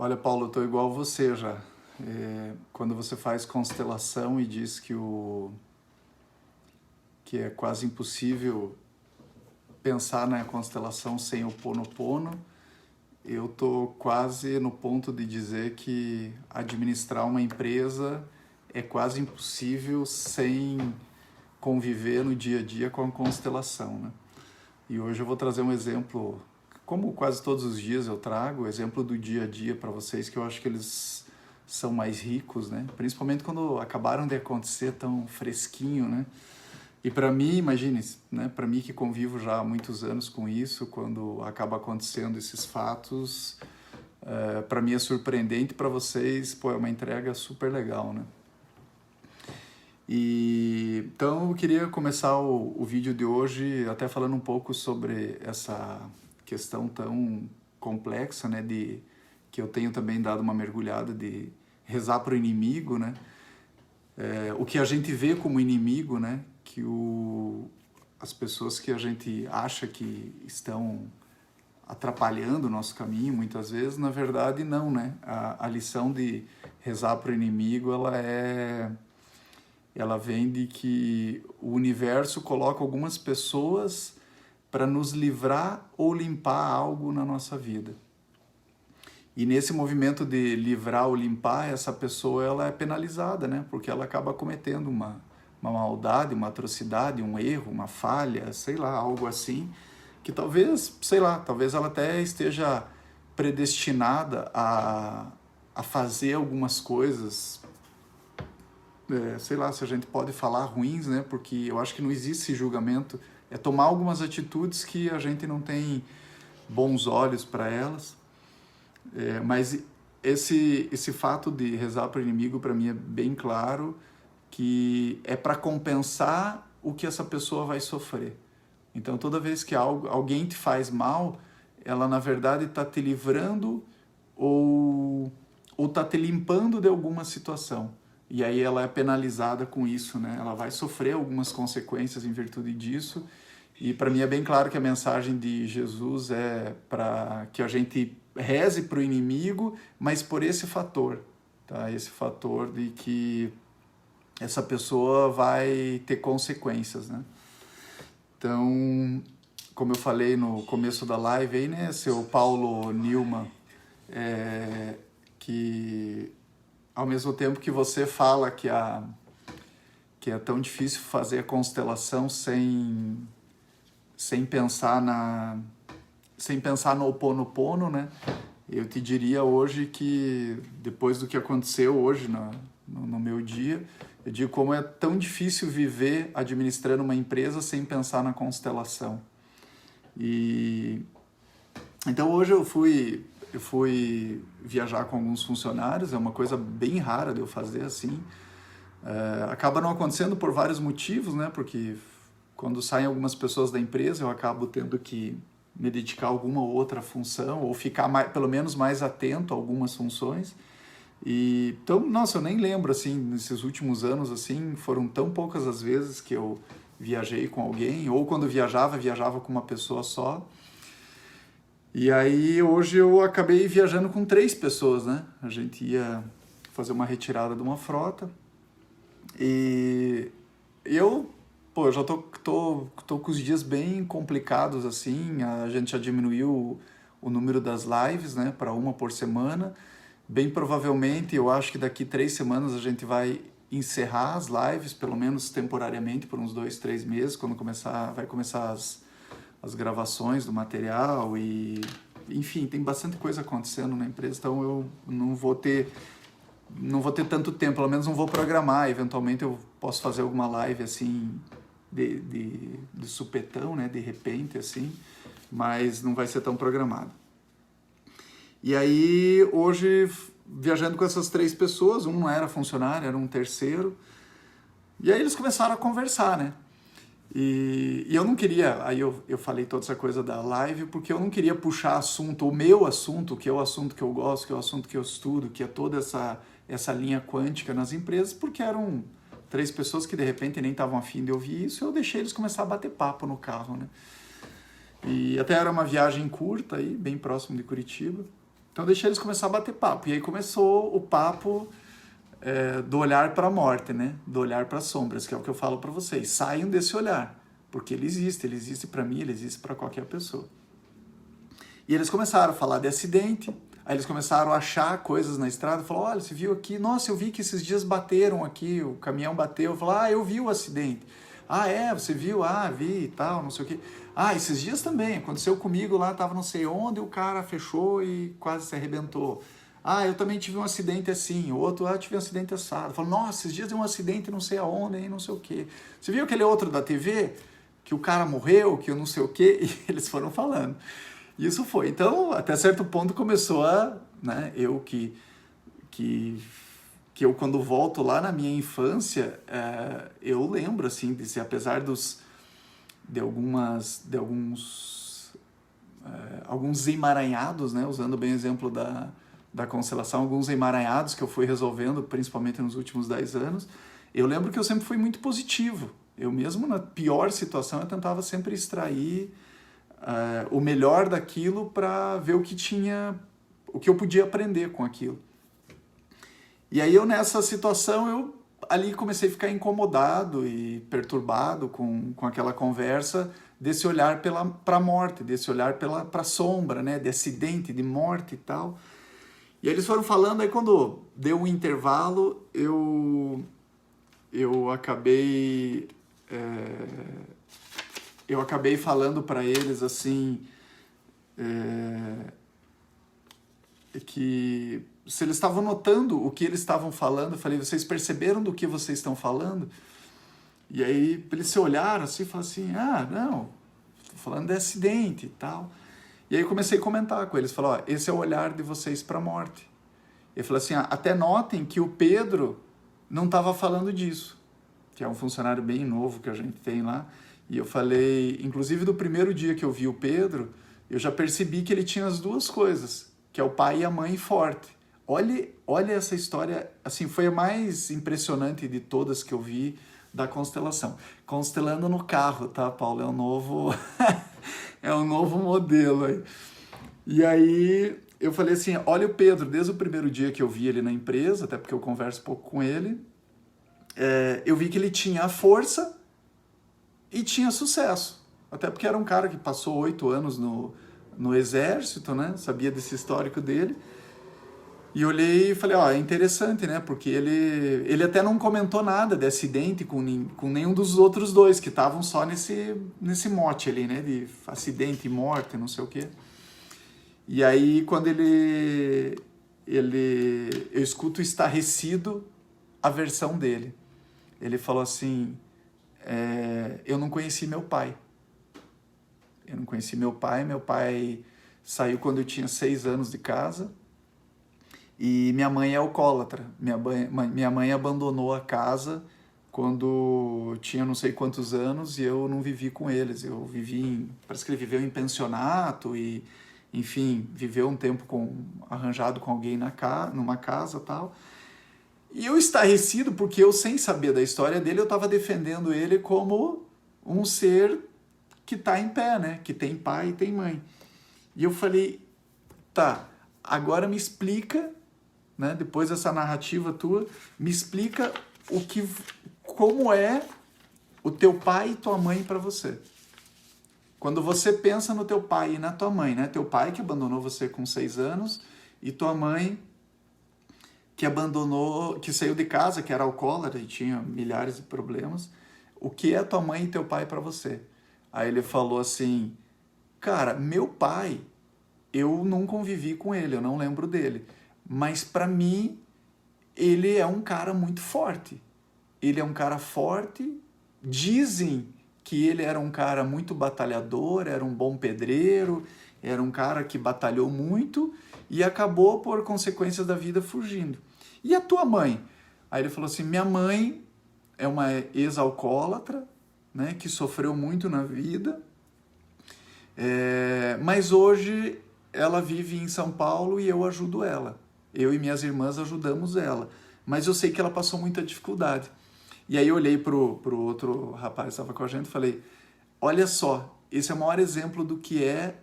Olha, Paulo, eu tô igual você já. Quando você faz constelação e diz que é quase impossível pensar na constelação sem o Ponopono, eu tô quase no ponto de dizer que administrar uma empresa é quase impossível sem conviver no dia a dia com a constelação, né? E hoje eu vou trazer um exemplo, como quase todos os dias eu trago, o exemplo do dia a dia para vocês, que eu acho que eles são mais ricos, né? Principalmente quando acabaram de acontecer tão fresquinho, né? E para mim, imagine, né? Para mim que convivo já há muitos anos com isso, quando acaba acontecendo esses fatos, para mim é surpreendente, para vocês, pô, é uma entrega super legal, né? Então eu queria começar o vídeo de hoje até falando um pouco sobre essa questão tão complexa, né, que eu tenho também dado uma mergulhada de rezar para o inimigo, né? O que a gente vê como inimigo, né? Que as pessoas que a gente acha que estão atrapalhando o nosso caminho, muitas vezes, na verdade, não, né? A lição de rezar para o inimigo, ela vem de que o universo coloca algumas pessoas para nos livrar ou limpar algo na nossa vida. E nesse movimento de livrar ou limpar, essa pessoa ela é penalizada, né? Porque ela acaba cometendo uma maldade, uma atrocidade, um erro, uma falha, sei lá, algo assim, que talvez, sei lá, talvez ela até esteja predestinada a fazer algumas coisas, sei lá, se a gente pode falar ruins, né? Porque eu acho que não existe julgamento, é tomar algumas atitudes que a gente não tem bons olhos para elas. Mas esse fato de rezar para o inimigo, para mim, é bem claro que é para compensar o que essa pessoa vai sofrer. Então, toda vez que alguém te faz mal, ela, na verdade, está te livrando ou está te limpando de alguma situação. E aí ela é penalizada com isso, né? Ela vai sofrer algumas consequências em virtude disso. E para mim é bem claro que a mensagem de Jesus é para que a gente reze para o inimigo, mas por esse fator, tá? Esse fator de que essa pessoa vai ter consequências, né? Então, como eu falei no começo da live aí, né, seu Paulo Newman, que ao mesmo tempo que você fala que é tão difícil fazer a constelação sem pensar no Ho Oponopono, né? Eu te diria hoje que, depois do que aconteceu hoje no meu dia, eu digo como é tão difícil viver administrando uma empresa sem pensar na constelação. Então hoje eu fui viajar com alguns funcionários, é uma coisa bem rara de eu fazer assim. Acaba não acontecendo por vários motivos, né? Porque quando saem algumas pessoas da empresa, eu acabo tendo que me dedicar a alguma outra função ou ficar pelo menos mais atento a algumas funções. Então, nossa, eu nem lembro, assim, nesses últimos anos, assim, foram tão poucas as vezes que eu viajei com alguém, ou quando viajava com uma pessoa só. E aí, hoje eu acabei viajando com 3 pessoas, né? A gente ia fazer uma retirada de uma frota e eu já tô com os dias bem complicados, assim, a gente já diminuiu o número das lives, né, para uma por semana. Bem provavelmente, eu acho que daqui 3 semanas a gente vai encerrar as lives, pelo menos temporariamente, por uns 2, 3 meses, quando vai começar as gravações do material e, enfim, tem bastante coisa acontecendo na empresa, então eu não vou ter tanto tempo, pelo menos não vou programar, eventualmente eu posso fazer alguma live, assim, de supetão, né, de repente, assim, mas não vai ser tão programado. E aí, hoje, viajando com essas 3 pessoas, um não era funcionário, era um terceiro, e aí eles começaram a conversar, né? E eu não queria, aí eu falei toda essa coisa da live, porque eu não queria puxar assunto, o meu assunto, que é o assunto que eu gosto, que é o assunto que eu estudo, que é toda essa linha quântica nas empresas, porque eram 3 pessoas que de repente nem estavam afim de ouvir isso, eu deixei eles começar a bater papo no carro, né? E até era uma viagem curta aí, bem próximo de Curitiba. Então eu deixei eles começar a bater papo. E aí começou o papo do olhar para a morte, né? Do olhar para as sombras, que é o que eu falo para vocês. Saiam desse olhar, porque ele existe para mim, ele existe para qualquer pessoa. E eles começaram a falar de acidente, aí eles começaram a achar coisas na estrada, falaram, olha, você viu aqui? Nossa, eu vi que esses dias bateram aqui, o caminhão bateu. Eu falei, eu vi o acidente. Ah, você viu? Ah, vi e tal, não sei o quê. Ah, esses dias também, aconteceu comigo lá, tava não sei onde, o cara fechou e quase se arrebentou. Ah, eu também tive um acidente assim, o outro, tive um acidente assado. Falou, nossa, esses dias deu um acidente não sei aonde, aí não sei o quê. Você viu aquele outro da TV? Que o cara morreu, que eu não sei o quê, e eles foram falando. Isso foi. Então, até certo ponto começou né, eu quando volto lá na minha infância, eu lembro, assim, apesar de alguns emaranhados, né, usando bem o exemplo da constelação, alguns emaranhados que eu fui resolvendo, principalmente nos últimos 10 anos, eu lembro que eu sempre fui muito positivo. Eu mesmo, na pior situação, eu tentava sempre extrair o melhor daquilo para ver o que eu podia aprender com aquilo. E aí nessa situação, eu ali comecei a ficar incomodado e perturbado com aquela conversa desse olhar para a morte, desse olhar para a sombra, né, de acidente, de morte e tal. E aí eles foram falando, aí quando deu um intervalo, eu acabei falando para eles assim, que se eles estavam notando o que eles estavam falando, eu falei, vocês perceberam do que vocês estão falando? E aí eles se olharam assim e falaram assim, não, estou falando de acidente e tal. E aí eu comecei a comentar com eles, falei, esse é o olhar de vocês para a morte. Ele falou assim, até notem que o Pedro não estava falando disso, que é um funcionário bem novo que a gente tem lá. E eu falei, inclusive do primeiro dia que eu vi o Pedro, eu já percebi que ele tinha as duas coisas, que é o pai e a mãe forte. Olha essa história, assim, foi a mais impressionante de todas que eu vi da constelação. Constelando no carro, tá, Paulo? É um novo, é um novo modelo aí. E aí eu falei assim, olha o Pedro, desde o primeiro dia que eu vi ele na empresa, até porque eu converso pouco com ele, eu vi que ele tinha a força e tinha sucesso. Até porque era um cara que passou 8 anos no exército, né? Sabia desse histórico dele. E olhei e falei, é interessante, né? Porque ele até não comentou nada de acidente com nenhum dos outros dois, que estavam só nesse mote ali, né? De acidente, morte, não sei o quê. E aí, quando eu escuto estarrecido a versão dele. Ele falou assim, eu não conheci meu pai. Eu não conheci meu pai saiu quando eu tinha 6 anos de casa, e minha mãe é alcoólatra. Minha mãe abandonou a casa quando tinha não sei quantos anos e eu não vivi com eles. Eu parece que ele viveu em pensionato e, enfim, viveu um tempo arranjado com alguém numa casa e tal. E eu estarrecido porque eu, sem saber da história dele, eu estava defendendo ele como um ser que está em pé, né? Que tem pai e tem mãe. E eu falei, tá, agora me explica, né? Depois dessa narrativa tua, me explica como é o teu pai e tua mãe para você. Quando você pensa no teu pai e na tua mãe, né? Teu pai que abandonou você com 6 anos e tua mãe que saiu de casa, que era alcoólatra e tinha milhares de problemas. O que é tua mãe e teu pai para você? Aí ele falou assim, cara, meu pai, eu não convivi com ele, eu não lembro dele. Mas para mim, ele é um cara muito forte. Ele é um cara forte. Dizem que ele era um cara muito batalhador, era um bom pedreiro, era um cara que batalhou muito e acabou, por consequências da vida, fugindo. E a tua mãe? Aí ele falou assim, minha mãe é uma ex-alcoólatra, né, que sofreu muito na vida, mas hoje ela vive em São Paulo e eu ajudo ela. Eu e minhas irmãs ajudamos ela. Mas eu sei que ela passou muita dificuldade. E aí eu olhei pro outro rapaz que estava com a gente e falei, olha só, esse é o maior exemplo do que é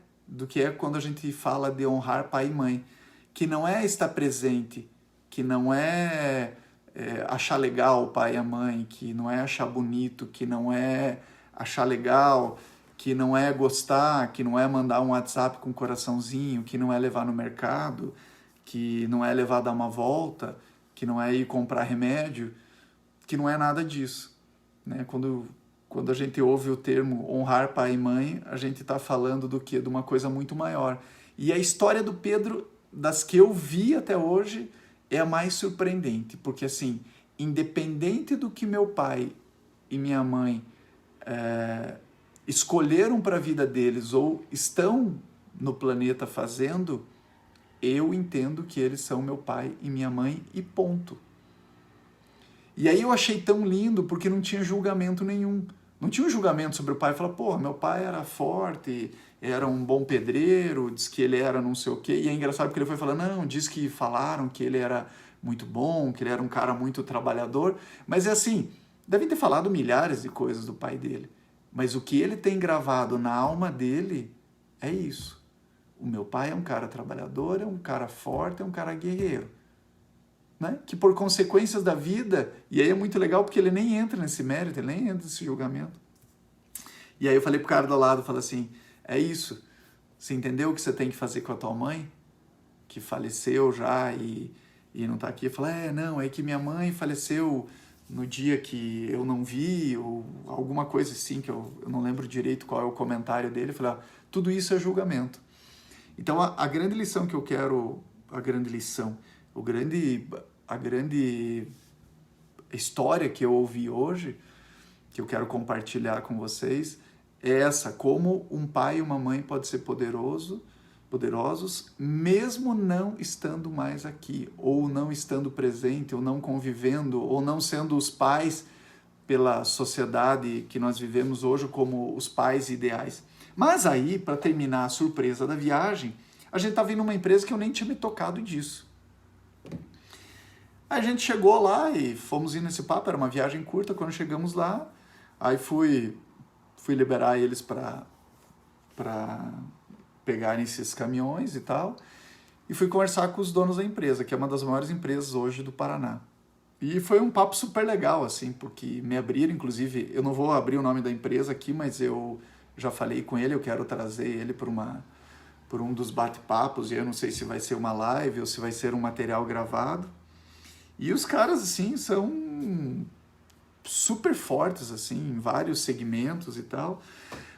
quando a gente fala de honrar pai e mãe. que não é estar presente, que não é, achar legal o pai e a mãe, que não é achar bonito, que não é achar legal, que não é gostar, que não é mandar um WhatsApp com um coraçãozinho, que não é levar no mercado, que não é levar a dar uma volta, que não é ir comprar remédio, que não é nada disso, né? Quando a gente ouve o termo honrar pai e mãe, a gente está falando do quê? De uma coisa muito maior. E a história do Pedro, das que eu vi até hoje, é a mais surpreendente, porque assim, independente do que meu pai e minha mãe escolheram para a vida deles ou estão no planeta fazendo, eu entendo que eles são meu pai e minha mãe e ponto. E aí eu achei tão lindo porque não tinha julgamento nenhum. Não tinha um julgamento sobre o pai. Falar, pô, meu pai era forte, era um bom pedreiro, diz que ele era não sei o quê. E é engraçado porque ele foi falando, não, diz que falaram que ele era muito bom, que ele era um cara muito trabalhador. Mas é assim, devem ter falado milhares de coisas do pai dele. Mas o que ele tem gravado na alma dele é isso. O meu pai é um cara trabalhador, é um cara forte, é um cara guerreiro. Né? Que por consequências da vida, e aí é muito legal porque ele nem entra nesse mérito, ele nem entra nesse julgamento. E aí eu falei pro cara do lado, falei assim, é isso, você entendeu o que você tem que fazer com a tua mãe? Que faleceu já e não tá aqui. Eu falei, não, é que minha mãe faleceu no dia que eu não vi, ou alguma coisa assim, que eu não lembro direito qual é o comentário dele. Eu falei, tudo isso é julgamento. Então a grande lição que eu quero, a grande história que eu ouvi hoje, que eu quero compartilhar com vocês, é essa, como um pai e uma mãe podem ser poderosos, mesmo não estando mais aqui, ou não estando presente, ou não convivendo, ou não sendo os pais pela sociedade que nós vivemos hoje como os pais ideais. Mas aí, para terminar a surpresa da viagem, a gente estava indo numa empresa que eu nem tinha me tocado disso. Aí a gente chegou lá e fomos indo nesse papo, era uma viagem curta. Quando chegamos lá, aí fui liberar eles para pegarem esses caminhões e tal, e fui conversar com os donos da empresa, que é uma das maiores empresas hoje do Paraná. E foi um papo super legal, assim, porque me abriram, inclusive, eu não vou abrir o nome da empresa aqui, mas eu já falei com ele, eu quero trazer ele por um dos bate-papos, e eu não sei se vai ser uma live ou se vai ser um material gravado. E os caras, assim, são super fortes, assim, em vários segmentos e tal,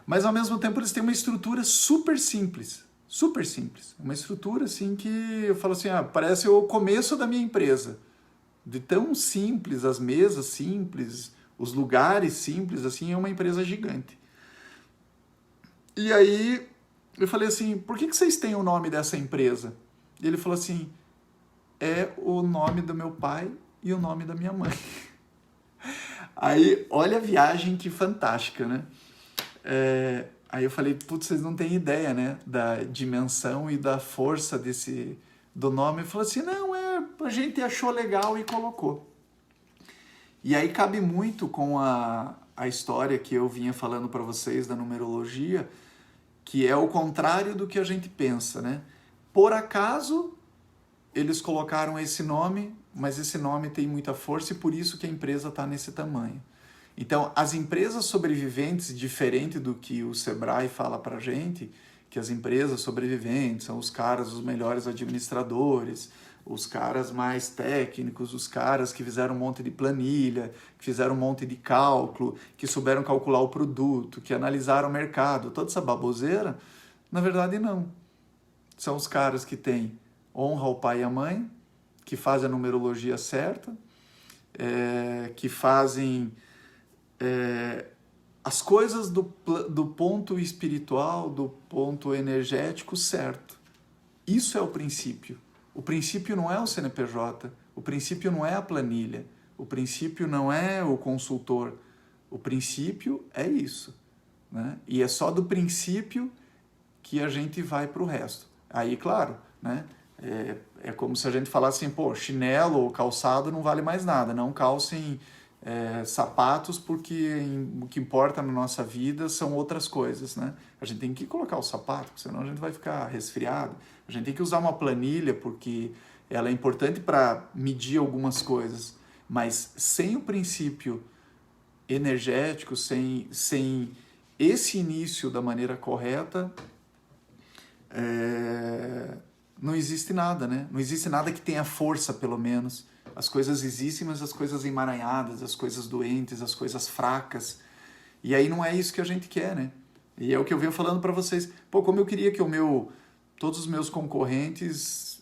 mas ao mesmo tempo eles têm uma estrutura super simples. Uma estrutura, assim, que eu falo assim, parece o começo da minha empresa. De tão simples, as mesas simples, os lugares simples, assim, é uma empresa gigante. E aí eu falei assim, por que vocês têm o nome dessa empresa? E ele falou assim, é o nome do meu pai e o nome da minha mãe. Aí, olha a viagem que fantástica, né? Aí eu falei, putz, vocês não têm ideia, né? Da dimensão e da força do nome. Ele falou assim, não, a gente achou legal e colocou. E aí cabe muito com a história que eu vinha falando para vocês da numerologia, que é o contrário do que a gente pensa, né? Por acaso, eles colocaram esse nome, mas esse nome tem muita força e por isso que a empresa está nesse tamanho. Então, as empresas sobreviventes, diferente do que o Sebrae fala para a gente, que as empresas sobreviventes são os caras, os melhores administradores, os caras mais técnicos, os caras que fizeram um monte de planilha, que fizeram um monte de cálculo, que souberam calcular o produto, que analisaram o mercado, toda essa baboseira, na verdade não. São os caras que têm honra ao pai e à mãe, que fazem a numerologia certa, que fazem as coisas do ponto espiritual, do ponto energético certo. Isso é o princípio. O princípio não é o CNPJ, o princípio não é a planilha, o princípio não é o consultor, o princípio é isso, né? E é só do princípio que a gente vai para o resto. Aí, claro, né? É como se a gente falasse assim, pô, chinelo ou calçado não vale mais nada, não calcem sapatos, porque o que importa na nossa vida são outras coisas, né? A gente tem que colocar o sapato, senão a gente vai ficar resfriado. A gente tem que usar uma planilha, porque ela é importante para medir algumas coisas, mas sem o princípio energético, sem esse início da maneira correta, não existe nada, né? Não existe nada que tenha força, pelo menos. As coisas existem, mas as coisas emaranhadas, as coisas doentes, as coisas fracas. E aí não é isso que a gente quer, né? E é o que eu venho falando para vocês. Pô, como eu queria que todos os meus concorrentes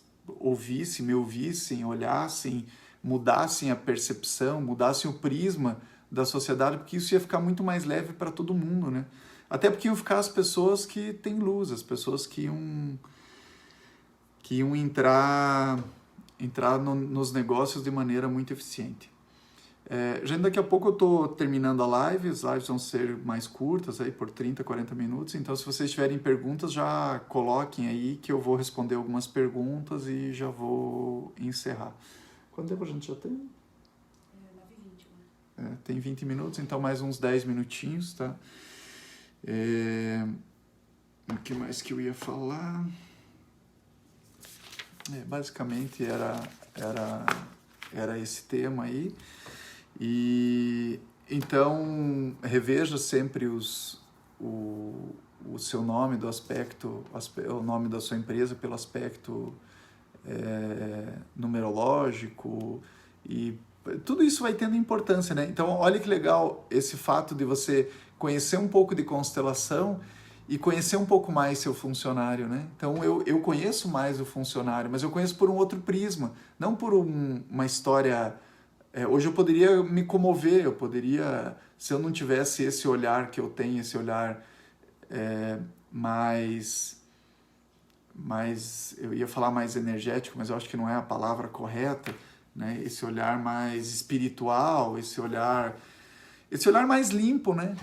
me ouvissem, olhassem, mudassem a percepção, mudassem o prisma da sociedade, porque isso ia ficar muito mais leve para todo mundo, né? Até porque iam ficar as pessoas que têm luz, as pessoas que iam entrar nos negócios de maneira muito eficiente. Gente, daqui a pouco eu estou terminando a live, as lives vão ser mais curtas, aí por 30, 40 minutos, então se vocês tiverem perguntas, já coloquem aí que eu vou responder algumas perguntas e já vou encerrar. Quanto tempo a gente já tem? 9h20, né? Tem 20 minutos, então mais uns 10 minutinhos, tá? O que mais que eu ia falar? Basicamente era esse tema aí. E então reveja sempre o seu nome do aspecto, o nome da sua empresa pelo aspecto numerológico, e tudo isso vai tendo importância, né? Então olha que legal esse fato de você conhecer um pouco de constelação e conhecer um pouco mais seu funcionário, né? Então eu conheço mais o funcionário, mas eu conheço por um outro prisma, não por uma história. Hoje eu poderia me comover, se eu não tivesse esse olhar que eu tenho, esse olhar mais, eu ia falar mais energético, mas eu acho que não é a palavra correta, né? Esse olhar mais espiritual, esse olhar mais limpo, né?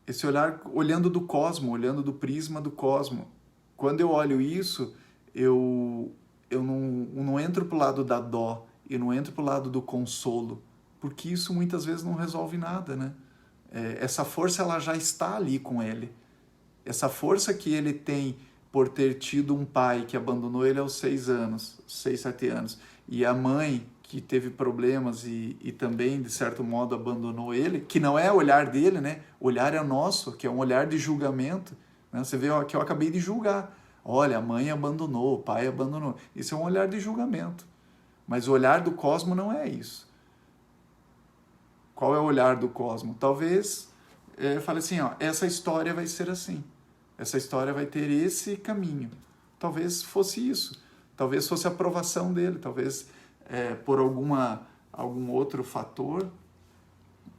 Esse olhar olhando do cosmo, olhando do prisma do cosmo. Quando eu olho isso, eu não entro pro lado da dó, eu não entro pro lado do consolo, porque isso muitas vezes não resolve nada, né? Essa força ela já está ali com ele. Essa força que ele tem por ter tido um pai que abandonou ele aos 6 anos, 6, 7 anos, e a mãe que teve problemas e também, de certo modo, abandonou ele, que não é o olhar dele, né? O olhar é o nosso, que é um olhar de julgamento, né? Você vê ó, que eu acabei de julgar. Olha, a mãe abandonou, o pai abandonou. Isso é um olhar de julgamento. Mas o olhar do cosmo não é isso. Qual é o olhar do cosmo? Talvez fale assim, ó, essa história vai ser assim. Essa história vai ter esse caminho. Talvez fosse isso. Talvez fosse a aprovação dele. Talvez por algum outro fator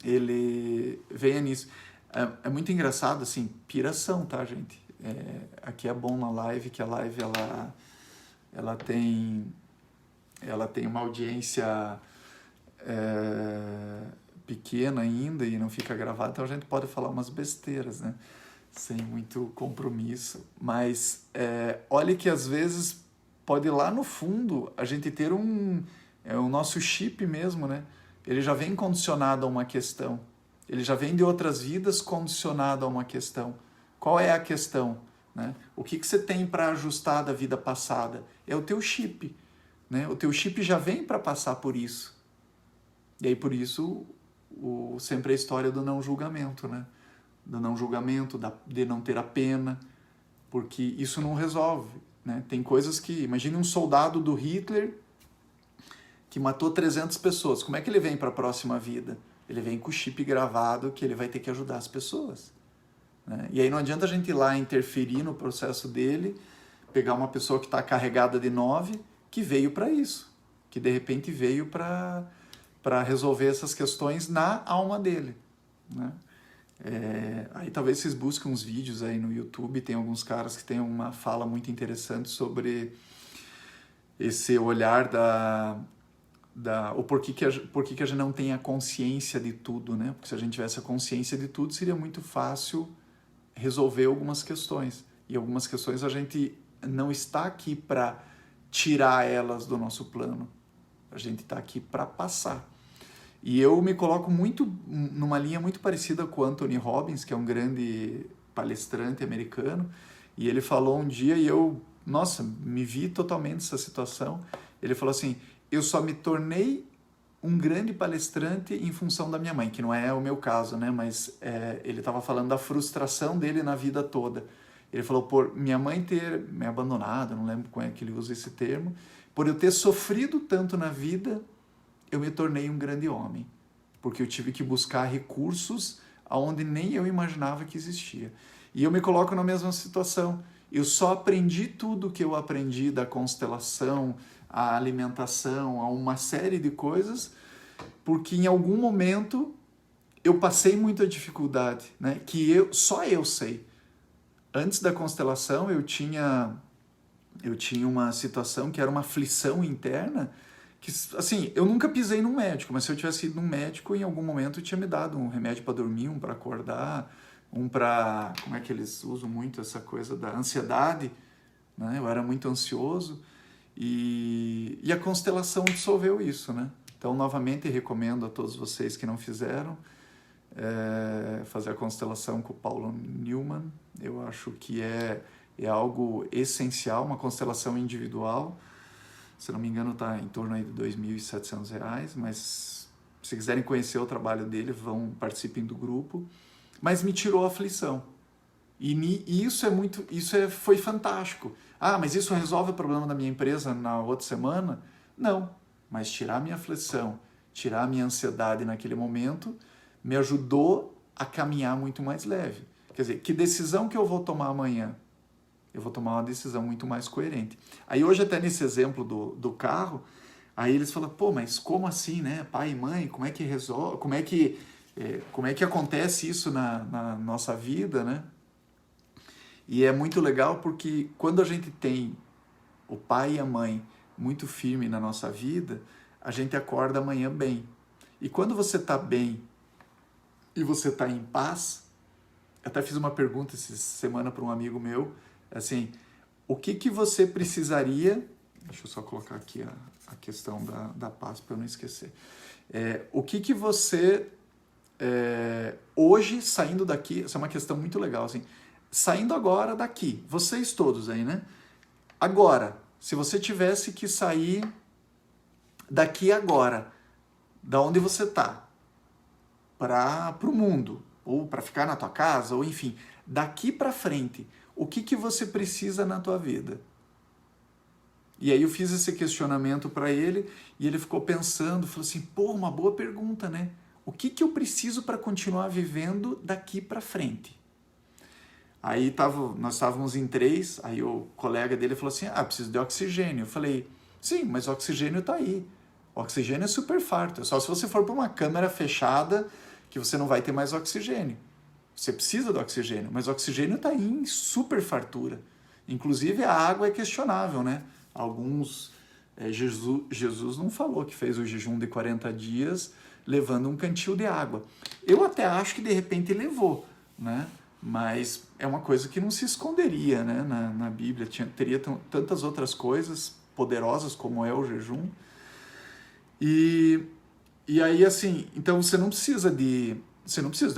ele venha nisso. É muito engraçado, assim, piração, tá, gente? Aqui é bom na live, que a live ela tem uma audiência pequena ainda e não fica gravada, então a gente pode falar umas besteiras, né? Sem muito compromisso. Mas olha que às vezes pode lá no fundo a gente ter o nosso chip mesmo, né? Ele já vem condicionado a uma questão. Ele já vem de outras vidas condicionado a uma questão. Qual é a questão? Né? O que você tem para ajustar da vida passada? É o teu chip. Né? O teu chip já vem para passar por isso. E aí por isso sempre a história do não julgamento, né? Do não julgamento, de não ter a pena, porque isso não resolve. Né? Tem coisas que... Imagine um soldado do Hitler que matou 300 pessoas. Como é que ele vem para a próxima vida? Ele vem com o chip gravado que ele vai ter que ajudar as pessoas. Né? E aí não adianta a gente ir lá interferir no processo dele, pegar uma pessoa que está carregada de 9, que veio para isso, que de repente veio para resolver essas questões na alma dele. Né? Aí talvez vocês busquem uns vídeos aí no YouTube, tem alguns caras que têm uma fala muito interessante sobre esse olhar o porquê que a gente não tem a consciência de tudo, né? Porque se a gente tivesse a consciência de tudo, seria muito fácil resolver algumas questões. E algumas questões a gente não está aqui para tirar elas do nosso plano. A gente está aqui para passar. E eu me coloco muito numa linha muito parecida com o Anthony Robbins, que é um grande palestrante americano, e ele falou um dia, e eu, nossa, me vi totalmente nessa situação. Ele falou assim: eu só me tornei um grande palestrante em função da minha mãe, que não é o meu caso, né? Mas ele estava falando da frustração dele na vida toda. Ele falou, por minha mãe ter me abandonado, não lembro como é que ele usa esse termo, por eu ter sofrido tanto na vida, eu me tornei um grande homem, porque eu tive que buscar recursos aonde nem eu imaginava que existia. E eu me coloco na mesma situação. Eu só aprendi tudo que eu aprendi da constelação, a alimentação, a uma série de coisas, porque em algum momento eu passei muita dificuldade, né? Que só eu sei. Antes da constelação eu tinha uma situação que era uma aflição interna, que assim, eu nunca pisei num médico, mas se eu tivesse ido num médico, em algum momento tinha me dado um remédio para dormir, um para acordar, um para, como é que eles usam muito essa coisa da ansiedade, né? Eu era muito ansioso. E a constelação dissolveu isso, né? Então, novamente, recomendo a todos vocês que não fizeram fazer a constelação com o Paulo Newman. Eu acho que é algo essencial, uma constelação individual. Se não me engano, está em torno aí de R$2.700, mas se quiserem conhecer o trabalho dele, participem do grupo. Mas me tirou a aflição. E foi fantástico. Ah, mas isso resolve o problema da minha empresa na outra semana? Não, mas tirar a minha aflição, tirar a minha ansiedade naquele momento, me ajudou a caminhar muito mais leve. Quer dizer, que decisão que eu vou tomar amanhã? Eu vou tomar uma decisão muito mais coerente. Aí hoje, até nesse exemplo do carro, aí eles falam, pô, mas como assim, né? Pai e mãe, como é que resolve, como é que acontece isso na nossa vida, né? E é muito legal porque quando a gente tem o pai e a mãe muito firme na nossa vida, a gente acorda amanhã bem. E quando você está bem e você está em paz, eu até fiz uma pergunta essa semana para um amigo meu, assim, o que você precisaria, deixa eu só colocar aqui a questão da paz para eu não esquecer, o que você, hoje, saindo daqui, essa é uma questão muito legal, assim, saindo agora daqui, vocês todos aí, né? Agora, se você tivesse que sair daqui agora, da onde você está, para o mundo, ou para ficar na tua casa, ou enfim, daqui para frente, o que você precisa na tua vida? E aí eu fiz esse questionamento para ele, e ele ficou pensando, falou assim, pô, uma boa pergunta, né? O que eu preciso para continuar vivendo daqui para frente? Aí nós estávamos em 3, aí o colega dele falou assim, preciso de oxigênio. Eu falei, sim, mas o oxigênio está aí. O oxigênio é super farto. É só se você for para uma câmara fechada que você não vai ter mais oxigênio. Você precisa do oxigênio, mas o oxigênio está aí em super fartura. Inclusive a água é questionável, né? Jesus não falou que fez o jejum de 40 dias levando um cantil de água. Eu até acho que de repente levou, né? Mas é uma coisa que não se esconderia, né? Na Bíblia. Teria tantas outras coisas poderosas como é o jejum. E aí, assim, então você não precisa de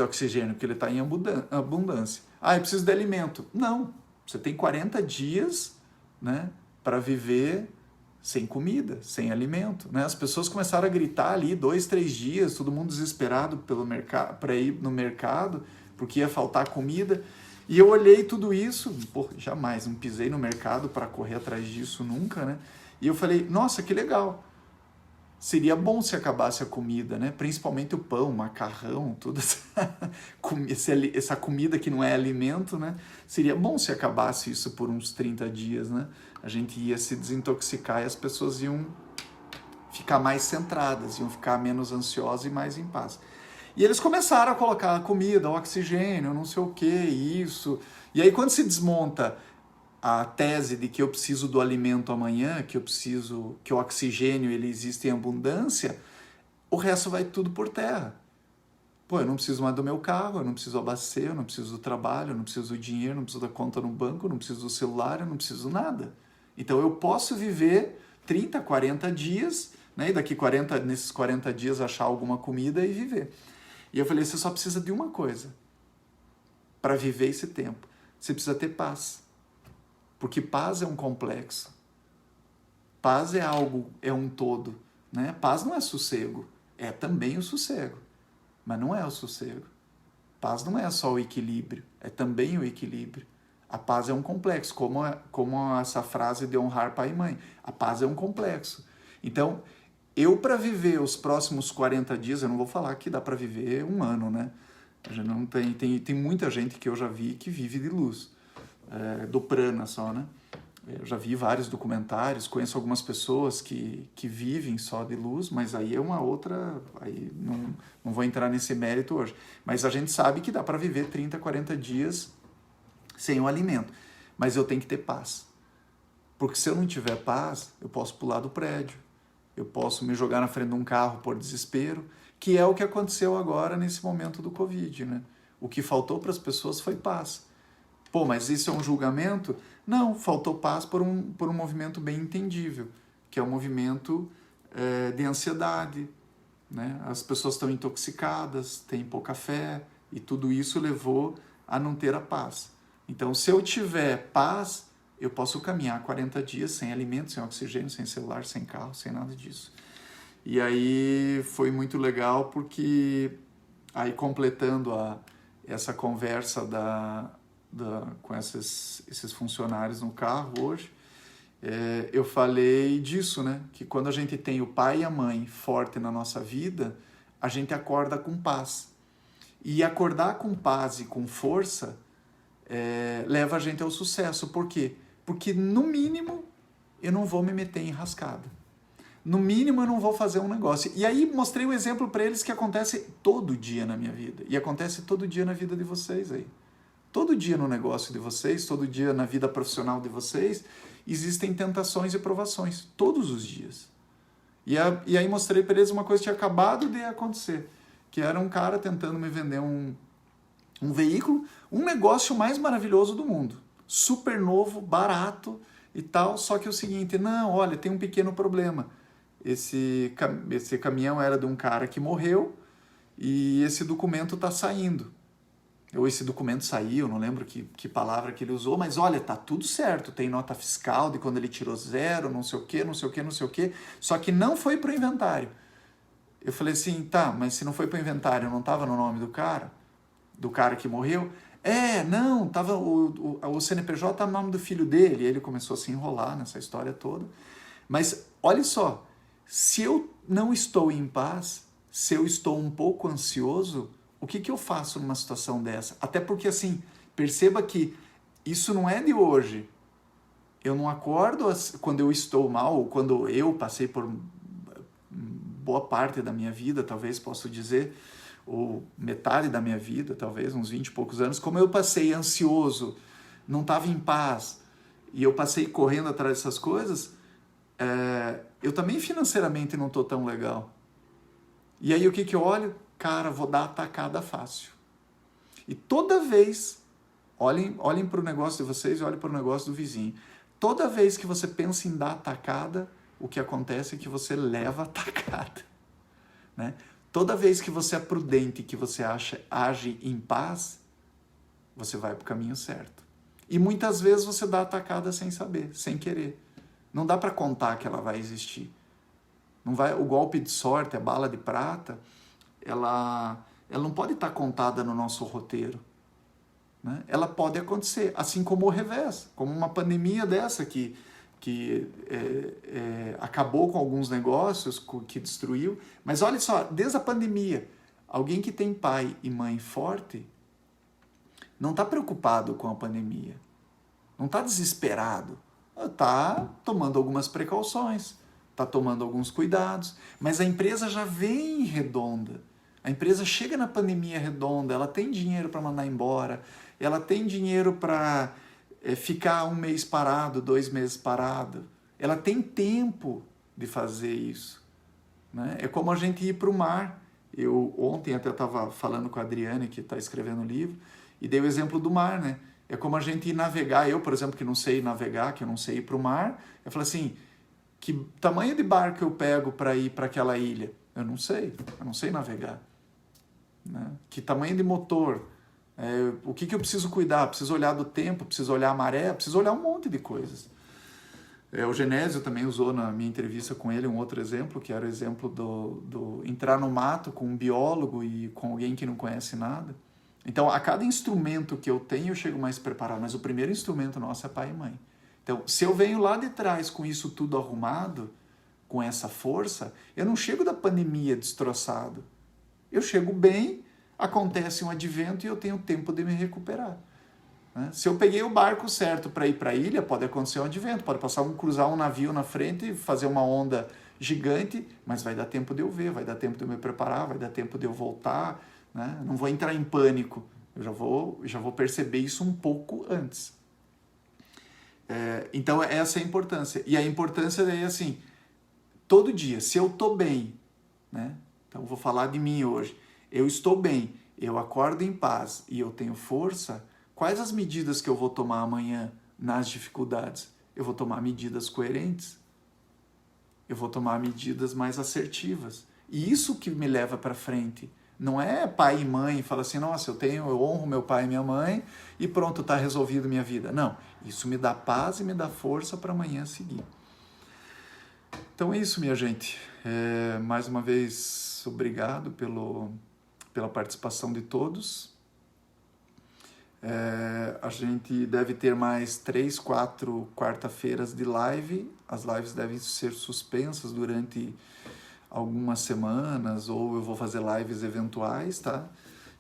oxigênio, porque ele está em abundância. Eu preciso de alimento. Não, você tem 40 dias, né, para viver sem comida, sem alimento. Né? As pessoas começaram a gritar ali 2, 3 dias, todo mundo desesperado para ir no mercado, porque ia faltar comida. E eu olhei tudo isso, jamais, não pisei no mercado para correr atrás disso nunca, né? E eu falei, nossa, que legal. Seria bom se acabasse a comida, né? Principalmente o pão, o macarrão, toda essa comida que não é alimento, né? Seria bom se acabasse isso por uns 30 dias, né? A gente ia se desintoxicar e as pessoas iam ficar mais centradas, iam ficar menos ansiosas e mais em paz. E eles começaram a colocar comida, oxigênio, não sei o que, isso. E aí quando se desmonta a tese de que eu preciso do alimento amanhã, que o oxigênio ele existe em abundância, o resto vai tudo por terra. Pô, eu não preciso mais do meu carro, eu não preciso abastecer, eu não preciso do trabalho, eu não preciso do dinheiro, eu não preciso da conta no banco, eu não preciso do celular, eu não preciso nada. Então eu posso viver 30, 40 dias né? E nesses 40 dias achar alguma comida e viver. E eu falei, você só precisa de uma coisa para viver esse tempo. Você precisa ter paz. Porque paz é um complexo. Paz é algo, é um todo, né? Paz não é sossego, é também o sossego, mas não é o sossego. Paz não é só o equilíbrio, é também o equilíbrio. A paz é um complexo, como essa frase de honrar pai e mãe. A paz é um complexo. Então, eu para viver os próximos 40 dias, eu não vou falar que dá para viver um ano, né? A gente não tem muita gente que eu já vi que vive de luz, do prana só, né? Eu já vi vários documentários, conheço algumas pessoas que vivem só de luz, mas aí é uma outra... Aí não vou entrar nesse mérito hoje. Mas a gente sabe que dá para viver 30, 40 dias sem o alimento. Mas eu tenho que ter paz. Porque se eu não tiver paz, eu posso pular do prédio, eu posso me jogar na frente de um carro por desespero, que é o que aconteceu agora nesse momento do Covid, né? O que faltou para as pessoas foi paz. Pô, mas isso é um julgamento? Não, faltou paz por um movimento bem entendível, que é um movimento de ansiedade, né? As pessoas estão intoxicadas, têm pouca fé, e tudo isso levou a não ter a paz. Então, se eu tiver paz, eu posso caminhar 40 dias sem alimento, sem oxigênio, sem celular, sem carro, sem nada disso. E aí foi muito legal porque, aí completando essa conversa com esses funcionários no carro hoje, eu falei disso, né? Que quando a gente tem o pai e a mãe forte na nossa vida, a gente acorda com paz. E acordar com paz e com força leva a gente ao sucesso. Por quê? Porque, no mínimo, eu não vou me meter em rascada. No mínimo, eu não vou fazer um negócio. E aí, mostrei um exemplo para eles que acontece todo dia na minha vida. E acontece todo dia na vida de vocês aí. Todo dia no negócio de vocês, todo dia na vida profissional de vocês, existem tentações e provações. Todos os dias. E aí, mostrei para eles uma coisa que tinha acabado de acontecer. Que era um cara tentando me vender um veículo, um negócio mais maravilhoso do mundo. Super novo, barato e tal, só que é o seguinte, não, olha, tem um pequeno problema. Esse caminhão era de um cara que morreu e esse documento está saindo. Ou esse documento saiu, não lembro que palavra que ele usou, mas olha, tá tudo certo, tem nota fiscal de quando ele tirou 0, não sei o quê, não sei o quê, não sei o quê, só que não foi para o inventário. Eu falei assim, tá, mas se não foi para o inventário, não estava no nome do cara que morreu? Não, tava o CNPJ está no nome do filho dele. E ele começou a se enrolar nessa história toda. Mas olha só, se eu não estou em paz, se eu estou um pouco ansioso, o que eu faço numa situação dessa? Até porque, assim, perceba que isso não é de hoje. Eu não acordo quando eu estou mal, ou quando eu passei por boa parte da minha vida, talvez posso dizer, ou metade da minha vida, talvez, uns 20 e poucos anos, como eu passei ansioso, não estava em paz, e eu passei correndo atrás dessas coisas, eu também financeiramente não estou tão legal. E aí o que eu olho? Cara, vou dar atacada fácil. E toda vez, olhem para o negócio de vocês e olhem para o negócio do vizinho. Toda vez que você pensa em dar atacada, o que acontece é que você leva atacada, né? Toda vez que você é prudente, que você age em paz, você vai para o caminho certo. E muitas vezes você dá atacada sem saber, sem querer. Não dá para contar que ela vai existir. O golpe de sorte, a bala de prata, ela não pode estar contada no nosso roteiro, né? Ela pode acontecer, assim como o revés, como uma pandemia dessa que acabou com alguns negócios, que destruiu. Mas olha só, desde a pandemia, alguém que tem pai e mãe forte não está preocupado com a pandemia, não está desesperado, está tomando algumas precauções, está tomando alguns cuidados, mas a empresa já vem redonda. A empresa chega na pandemia redonda, ela tem dinheiro para mandar embora, ela tem dinheiro para ficar 1 mês parado, 2 meses parado. Ela tem tempo de fazer isso, né? É como a gente ir para o mar. Eu ontem até estava falando com a Adriane, que está escrevendo o livro, e dei o exemplo do mar, né? É como a gente ir navegar. Eu, por exemplo, que não sei navegar, que eu não sei ir para o mar, eu falo assim, Que tamanho de barco eu pego para ir para aquela ilha? Eu não sei navegar. Né? Que tamanho de motor? O que eu preciso cuidar? Preciso olhar do tempo, preciso olhar a maré, preciso olhar um monte de coisas. O Genésio também usou na minha entrevista com ele um outro exemplo, que era o exemplo do entrar no mato com um biólogo e com alguém que não conhece nada. Então, a cada instrumento que eu tenho, eu chego mais preparado, mas o primeiro instrumento nosso é pai e mãe. Então, se eu venho lá de trás com isso tudo arrumado, com essa força, eu não chego da pandemia destroçado. Eu chego bem, acontece um advento e eu tenho tempo de me recuperar. Né? Se eu peguei o barco certo para ir para a ilha, pode acontecer um advento, pode cruzar um navio na frente e fazer uma onda gigante, mas vai dar tempo de eu ver, vai dar tempo de eu me preparar, vai dar tempo de eu voltar, né? Não vou entrar em pânico, eu já vou perceber isso um pouco antes. Então essa é a importância. E a importância é assim, todo dia, se eu estou bem, né? Então eu vou falar de mim hoje, eu estou bem, eu acordo em paz e eu tenho força, quais as medidas que eu vou tomar amanhã nas dificuldades? Eu vou tomar medidas coerentes, eu vou tomar medidas mais assertivas. E isso que me leva para frente. Não é pai e mãe, fala assim, nossa, eu honro meu pai e minha mãe e pronto, está resolvido minha vida. Não, isso me dá paz e me dá força para amanhã seguir. Então é isso, minha gente. Mais uma vez, obrigado pela participação de todos. A gente deve ter mais 3, 4 quarta-feiras de live. As lives devem ser suspensas durante algumas semanas, ou eu vou fazer lives eventuais, tá?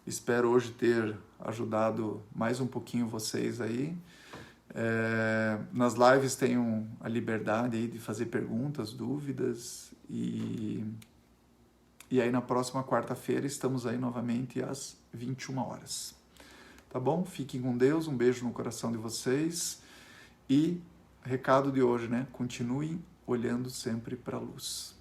Espero hoje ter ajudado mais um pouquinho vocês aí. Nas lives tenham a liberdade aí de fazer perguntas, dúvidas, e aí na próxima quarta-feira estamos aí novamente às 21 horas. Tá bom? Fiquem com Deus, um beijo no coração de vocês, e recado de hoje, né? Continuem olhando sempre para a luz.